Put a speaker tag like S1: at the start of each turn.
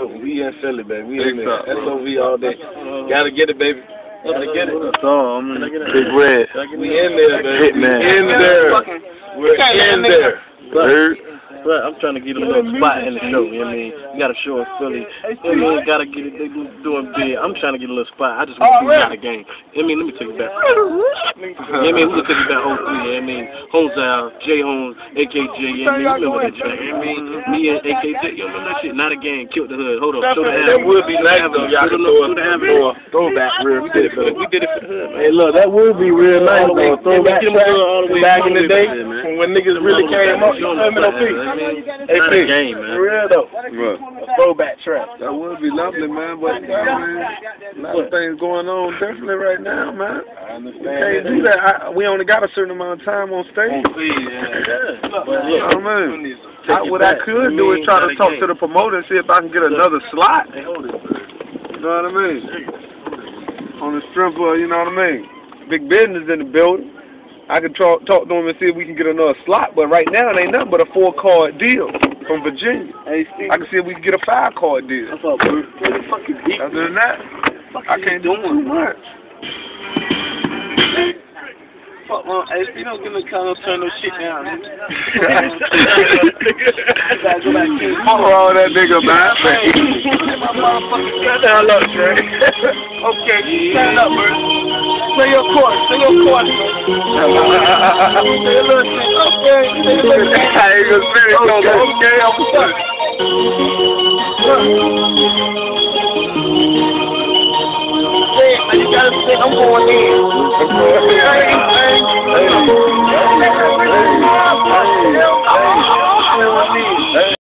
S1: We in Philly, baby. We in there. SOV all day. Gotta get it, baby. Gotta get it.
S2: That's all. I'm Big Red.
S1: We in there, baby.
S2: Hitman.
S1: We in there. We're in there.
S2: Bird. But I'm trying to get a little spot in the show, you know what I mean? You got a show in Philly. You know, gotta get it, they doing big. I'm trying to get a little spot. I just want to be out of the game. You know what I mean? Let me take it back. You know what I mean? We can take it back 03, you know what I mean? Holmes out, J Holmes, AKJ, you know what I mean? You remember that track, you know what I mean? Me and AKJ, you remember that shit? Not a game, killed the hood. Hold up, show the
S1: That would be nice though, y'all can throw a throwback real. We did it for the hood, man.
S2: Hey, look, that would be real nice though. Throwback
S1: back in the day, from when niggas really came up, you feel me, no peace.
S2: Not a game, man.
S1: For real though.
S2: Right.
S1: A throwback track.
S3: That would be lovely, man, but a lot of things going on definitely right now, man.
S1: I understand.
S3: Can't do that. We only got a certain amount of time on stage. What I could do is try to talk to the promoter and see if I can get another slot. You know what I mean? On the strength of, you know what I mean? Big business in the building. I can talk to him and see if we can get another slot, but right now it ain't nothing but a 4-card deal from Virginia. Hey, Steve. I can see if we can get a 5-card deal.
S2: What's up, bro?
S3: Other than that, I can't do too much.
S1: Fuck, man. Hey, you don't give me kind of turn no shit down.
S3: All that nigga, man.
S1: Stand up, Trey. Okay, stand up, bro. Play your chord, bro. Say a little shit, okay.
S3: I ain't gonna say it,
S1: okay, I'm stuck. Say it, man, you gotta say, I'm going in. Hey.